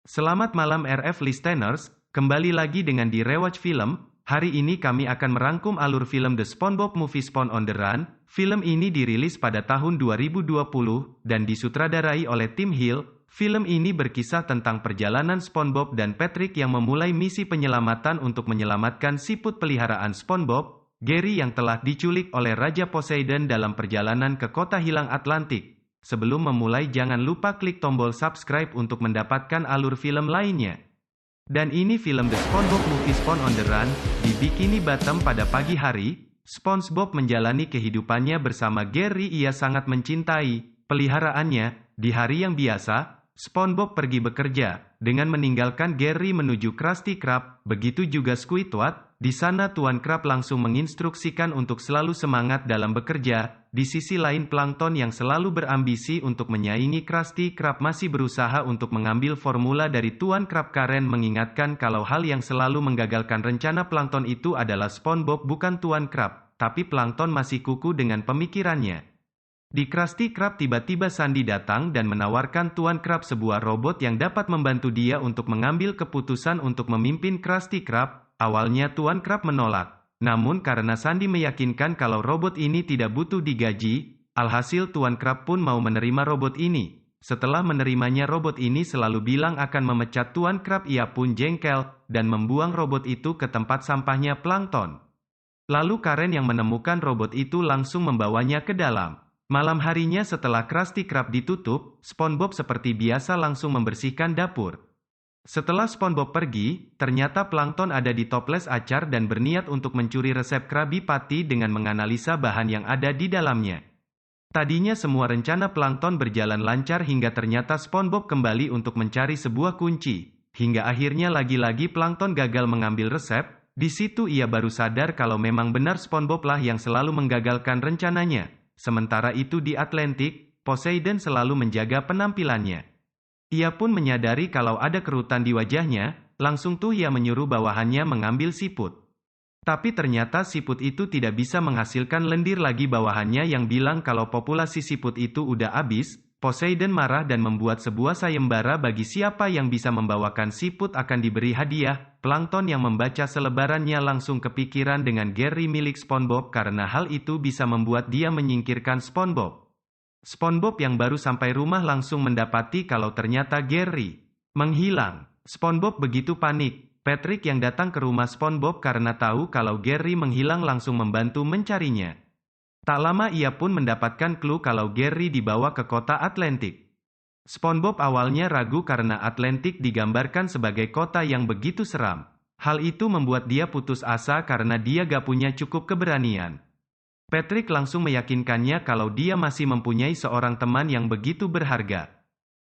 Selamat malam RF listeners, kembali lagi dengan di Rewatch Film. Hari ini kami akan merangkum alur film The SpongeBob Movie Spawn on the Run. Film ini dirilis pada tahun 2020 dan disutradarai oleh Tim Hill. Film ini berkisah tentang perjalanan SpongeBob dan Patrick yang memulai misi penyelamatan untuk menyelamatkan siput peliharaan SpongeBob, Gary yang telah diculik oleh Raja Poseidon dalam perjalanan ke kota hilang Atlantik. Sebelum memulai jangan lupa klik tombol subscribe untuk mendapatkan alur film lainnya. Dan ini film The SpongeBob Movie Spawn on the Run. Di Bikini Bottom pada pagi hari, SpongeBob menjalani kehidupannya bersama Gary. Ia sangat mencintai peliharaannya. Di hari yang biasa, SpongeBob pergi bekerja, dengan meninggalkan Gary menuju Krusty Krab, begitu juga Squidward. Di sana Tuan Krab langsung menginstruksikan untuk selalu semangat dalam bekerja. Di sisi lain Plankton yang selalu berambisi untuk menyaingi Krusty Krab masih berusaha untuk mengambil formula dari Tuan Krab. Karen mengingatkan kalau hal yang selalu menggagalkan rencana Plankton itu adalah SpongeBob bukan Tuan Krab, tapi Plankton masih kuku dengan pemikirannya. Di Krusty Krab tiba-tiba Sandy datang dan menawarkan Tuan Krab sebuah robot yang dapat membantu dia untuk mengambil keputusan untuk memimpin Krusty Krab. Awalnya Tuan Krab menolak, namun karena Sandy meyakinkan kalau robot ini tidak butuh digaji, alhasil Tuan Krab pun mau menerima robot ini. Setelah menerimanya robot ini selalu bilang akan memecat Tuan Krab. Ia pun jengkel, dan membuang robot itu ke tempat sampahnya Plankton. Lalu Karen yang menemukan robot itu langsung membawanya ke dalam. Malam harinya setelah Krusty Krab ditutup, SpongeBob seperti biasa langsung membersihkan dapur. Setelah SpongeBob pergi, ternyata Plankton ada di toples acar dan berniat untuk mencuri resep Krabby Patty dengan menganalisa bahan yang ada di dalamnya. Tadinya semua rencana Plankton berjalan lancar hingga ternyata SpongeBob kembali untuk mencari sebuah kunci. Hingga akhirnya lagi-lagi Plankton gagal mengambil resep. Di situ ia baru sadar kalau memang benar SpongeBob lah yang selalu menggagalkan rencananya. Sementara itu di Atlantik, Poseidon selalu menjaga penampilannya. Ia pun menyadari kalau ada kerutan di wajahnya, langsung tuh ia menyuruh bawahannya mengambil siput. Tapi ternyata siput itu tidak bisa menghasilkan lendir lagi. Bawahannya yang bilang kalau populasi siput itu udah habis. Poseidon marah dan membuat sebuah sayembara bagi siapa yang bisa membawakan siput akan diberi hadiah. Plankton yang membaca selebarannya langsung kepikiran dengan Gary milik SpongeBob karena hal itu bisa membuat dia menyingkirkan SpongeBob. SpongeBob yang baru sampai rumah langsung mendapati kalau ternyata Gary menghilang. SpongeBob begitu panik. Patrick yang datang ke rumah SpongeBob karena tahu kalau Gary menghilang langsung membantu mencarinya. Tak lama ia pun mendapatkan clue kalau Gary dibawa ke kota Atlantik. SpongeBob awalnya ragu karena Atlantik digambarkan sebagai kota yang begitu seram. Hal itu membuat dia putus asa karena dia gak punya cukup keberanian. Patrick langsung meyakinkannya kalau dia masih mempunyai seorang teman yang begitu berharga.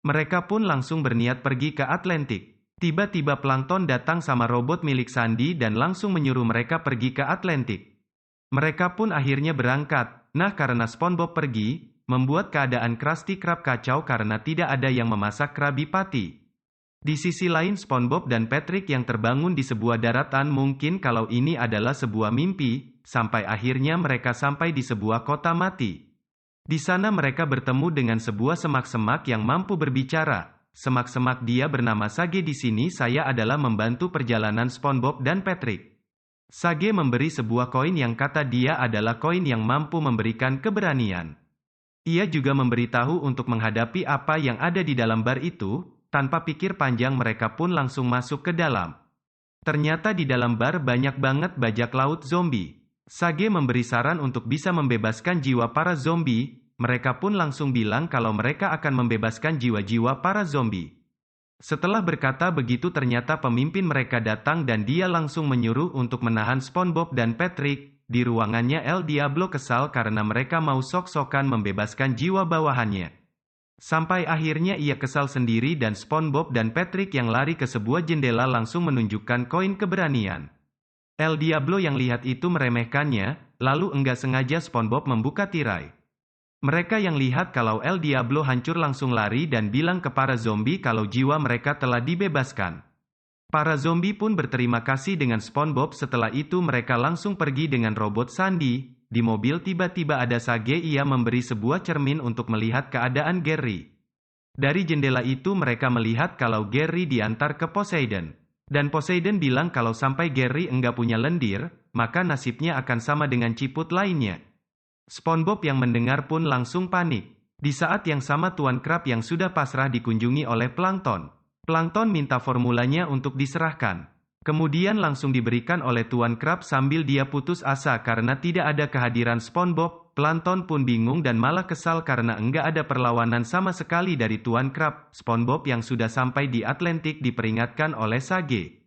Mereka pun langsung berniat pergi ke Atlantik. Tiba-tiba Plankton datang sama robot milik Sandy dan langsung menyuruh mereka pergi ke Atlantik. Mereka pun akhirnya berangkat. Nah karena SpongeBob pergi, membuat keadaan Krusty Krab kacau karena tidak ada yang memasak Krabby Patty. Di sisi lain SpongeBob dan Patrick yang terbangun di sebuah daratan mungkin kalau ini adalah sebuah mimpi, sampai akhirnya mereka sampai di sebuah kota mati. Di sana mereka bertemu dengan sebuah semak-semak yang mampu berbicara. Semak-semak dia bernama Sage. Di sini saya adalah membantu perjalanan SpongeBob dan Patrick. Sage memberi sebuah koin yang kata dia adalah koin yang mampu memberikan keberanian. Ia juga memberitahu untuk menghadapi apa yang ada di dalam bar itu. Tanpa pikir panjang mereka pun langsung masuk ke dalam. Ternyata di dalam bar banyak banget bajak laut zombie. Sage memberi saran untuk bisa membebaskan jiwa para zombie. Mereka pun langsung bilang kalau mereka akan membebaskan jiwa-jiwa para zombie. Setelah berkata begitu ternyata pemimpin mereka datang dan dia langsung menyuruh untuk menahan SpongeBob dan Patrick. Di ruangannya El Diablo kesal karena mereka mau sok-sokan membebaskan jiwa bawahannya. Sampai akhirnya ia kesal sendiri dan SpongeBob dan Patrick yang lari ke sebuah jendela langsung menunjukkan koin keberanian. El Diablo yang lihat itu meremehkannya, lalu enggak sengaja SpongeBob membuka tirai. Mereka yang lihat kalau El Diablo hancur langsung lari dan bilang ke para zombie kalau jiwa mereka telah dibebaskan. Para zombie pun berterima kasih dengan SpongeBob. Setelah itu mereka langsung pergi dengan robot Sandy. Di mobil tiba-tiba ada Sage. Ia memberi sebuah cermin untuk melihat keadaan Gary. Dari jendela itu mereka melihat kalau Gary diantar ke Poseidon. Dan Poseidon bilang kalau sampai Gary enggak punya lendir, maka nasibnya akan sama dengan ciput lainnya. SpongeBob yang mendengar pun langsung panik. Di saat yang sama Tuan Krab yang sudah pasrah dikunjungi oleh Plankton. Plankton minta formulanya untuk diserahkan. Kemudian langsung diberikan oleh Tuan Krab sambil dia putus asa karena tidak ada kehadiran SpongeBob. Plankton pun bingung dan malah kesal karena enggak ada perlawanan sama sekali dari Tuan Krab. SpongeBob yang sudah sampai di Atlantik diperingatkan oleh Sage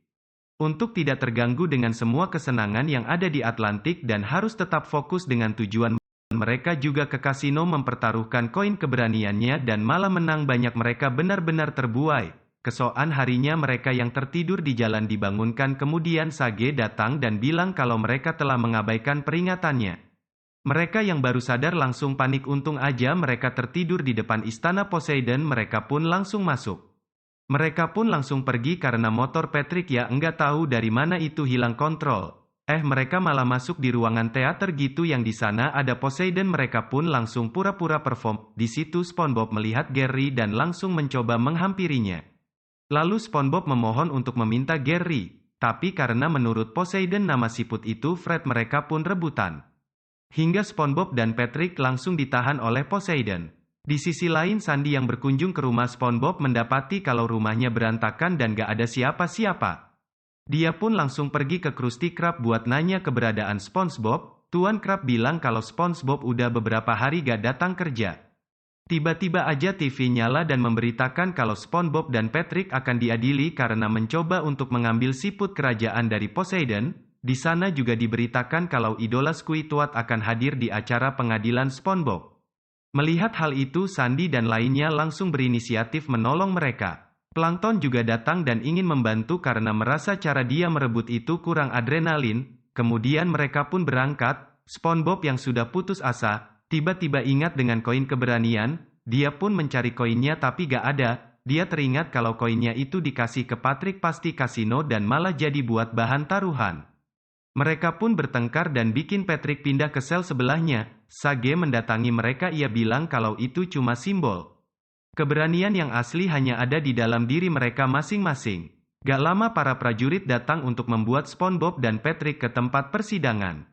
untuk tidak terganggu dengan semua kesenangan yang ada di Atlantik dan harus tetap fokus dengan tujuan. Mereka juga ke kasino mempertaruhkan koin keberaniannya dan malah menang banyak. Mereka benar-benar terbuai. Keesokan harinya mereka yang tertidur di jalan dibangunkan, kemudian Sage datang dan bilang kalau mereka telah mengabaikan peringatannya. Mereka yang baru sadar langsung panik, untung aja mereka tertidur di depan istana Poseidon. Mereka pun langsung masuk. Mereka pun langsung pergi karena motor Patrick ya enggak tahu dari mana itu hilang kontrol. Mereka malah masuk di ruangan teater gitu yang di sana ada Poseidon. Mereka pun langsung pura-pura perform. Di situ SpongeBob melihat Gary dan langsung mencoba menghampirinya. Lalu SpongeBob memohon untuk meminta Gary. Tapi karena menurut Poseidon nama siput itu Fred, mereka pun rebutan. Hingga SpongeBob dan Patrick langsung ditahan oleh Poseidon. Di sisi lain Sandy yang berkunjung ke rumah SpongeBob mendapati kalau rumahnya berantakan dan gak ada siapa-siapa. Dia pun langsung pergi ke Krusty Krab buat nanya keberadaan SpongeBob. Tuan Krab bilang kalau SpongeBob udah beberapa hari gak datang kerja. Tiba-tiba aja TV nyala dan memberitakan kalau SpongeBob dan Patrick akan diadili karena mencoba untuk mengambil siput kerajaan dari Poseidon. Di sana juga diberitakan kalau idola Squidward akan hadir di acara pengadilan SpongeBob. Melihat hal itu Sandy dan lainnya langsung berinisiatif menolong mereka. Plankton juga datang dan ingin membantu karena merasa cara dia merebut itu kurang adrenalin. Kemudian mereka pun berangkat. SpongeBob yang sudah putus asa, tiba-tiba ingat dengan koin keberanian. Dia pun mencari koinnya tapi gak ada. Dia teringat kalau koinnya itu dikasih ke Patrick pasti kasino dan malah jadi buat bahan taruhan. Mereka pun bertengkar dan bikin Patrick pindah ke sel sebelahnya. Sage mendatangi mereka, ia bilang kalau itu cuma simbol. Keberanian yang asli hanya ada di dalam diri mereka masing-masing. Gak lama para prajurit datang untuk membuat SpongeBob dan Patrick ke tempat persidangan.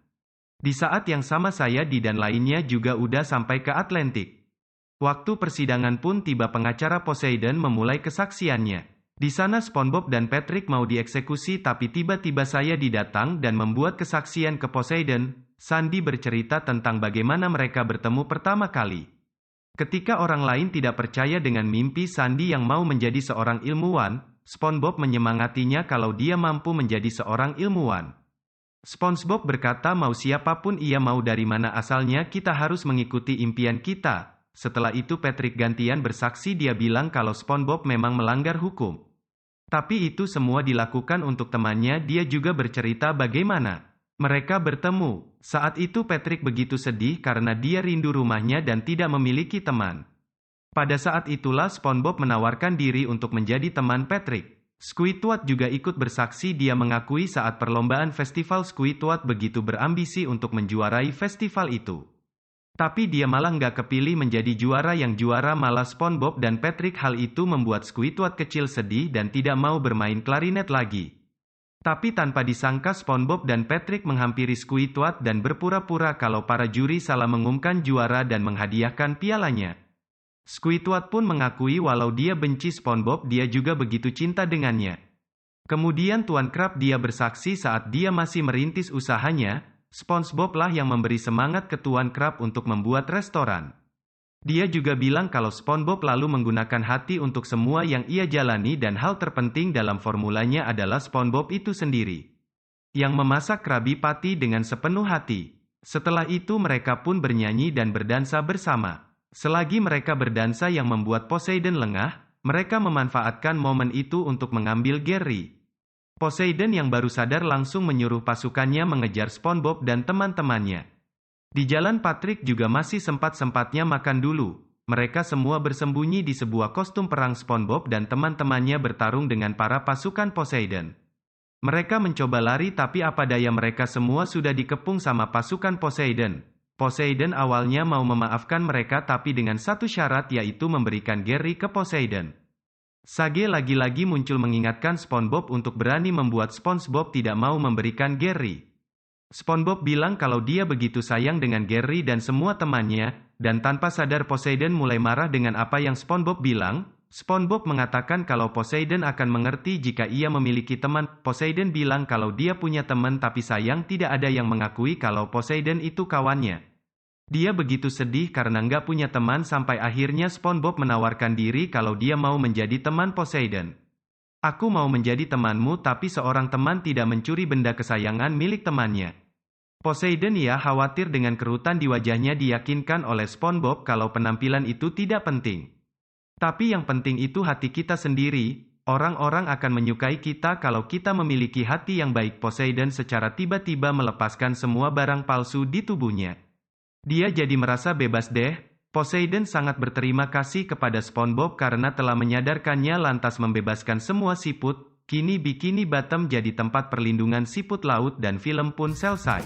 Di saat yang sama Sayadi dan lainnya juga udah sampai ke Atlantik. Waktu persidangan pun tiba, pengacara Poseidon memulai kesaksiannya. Di sana SpongeBob dan Patrick mau dieksekusi tapi tiba-tiba Sayadi datang dan membuat kesaksian ke Poseidon. Sandy bercerita tentang bagaimana mereka bertemu pertama kali. Ketika orang lain tidak percaya dengan mimpi Sandy yang mau menjadi seorang ilmuwan, SpongeBob menyemangatinya kalau dia mampu menjadi seorang ilmuwan. SpongeBob berkata mau siapapun ia mau dari mana asalnya kita harus mengikuti impian kita. Setelah itu Patrick gantian bersaksi, dia bilang kalau SpongeBob memang melanggar hukum. Tapi itu semua dilakukan untuk temannya. Dia juga bercerita bagaimana mereka bertemu. Saat itu Patrick begitu sedih karena dia rindu rumahnya dan tidak memiliki teman. Pada saat itulah SpongeBob menawarkan diri untuk menjadi teman Patrick. Squidward juga ikut bersaksi, dia mengakui saat perlombaan festival Squidward begitu berambisi untuk menjuarai festival itu. Tapi dia malah nggak kepilih menjadi juara, yang juara malah SpongeBob dan Patrick. Hal itu membuat Squidward kecil sedih dan tidak mau bermain klarinet lagi. Tapi tanpa disangka SpongeBob dan Patrick menghampiri Squidward dan berpura-pura kalau para juri salah mengumumkan juara dan menghadiahkan pialanya. Squidward pun mengakui walau dia benci SpongeBob, dia juga begitu cinta dengannya. Kemudian Tuan Krab dia bersaksi saat dia masih merintis usahanya. SpongeBob lah yang memberi semangat ke Tuan Krab untuk membuat restoran. Dia juga bilang kalau SpongeBob lalu menggunakan hati untuk semua yang ia jalani dan hal terpenting dalam formulanya adalah SpongeBob itu sendiri yang memasak Krabby Patty dengan sepenuh hati. Setelah itu mereka pun bernyanyi dan berdansa bersama. Selagi mereka berdansa yang membuat Poseidon lengah, mereka memanfaatkan momen itu untuk mengambil Gary. Poseidon yang baru sadar langsung menyuruh pasukannya mengejar SpongeBob dan teman-temannya. Di jalan Patrick juga masih sempat-sempatnya makan dulu. Mereka semua bersembunyi di sebuah kostum perang. SpongeBob dan teman-temannya bertarung dengan para pasukan Poseidon. Mereka mencoba lari tapi apa daya mereka semua sudah dikepung sama pasukan Poseidon. Poseidon awalnya mau memaafkan mereka tapi dengan satu syarat yaitu memberikan Gary ke Poseidon. Sage lagi-lagi muncul mengingatkan SpongeBob untuk berani membuat SpongeBob tidak mau memberikan Gary. SpongeBob bilang kalau dia begitu sayang dengan Gary dan semua temannya, dan tanpa sadar Poseidon mulai marah dengan apa yang SpongeBob bilang. SpongeBob mengatakan kalau Poseidon akan mengerti jika ia memiliki teman. Poseidon bilang kalau dia punya teman tapi sayang tidak ada yang mengakui kalau Poseidon itu kawannya. Dia begitu sedih karena nggak punya teman sampai akhirnya SpongeBob menawarkan diri kalau dia mau menjadi teman Poseidon. Aku mau menjadi temanmu tapi seorang teman tidak mencuri benda kesayangan milik temannya. Poseidon ya khawatir dengan kerutan di wajahnya diyakinkan oleh SpongeBob kalau penampilan itu tidak penting. Tapi yang penting itu hati kita sendiri, orang-orang akan menyukai kita kalau kita memiliki hati yang baik. Poseidon secara tiba-tiba melepaskan semua barang palsu di tubuhnya. Dia jadi merasa bebas deh. Poseidon sangat berterima kasih kepada SpongeBob karena telah menyadarkannya lantas membebaskan semua siput. Kini Bikini Bottom jadi tempat perlindungan siput laut dan film pun selesai.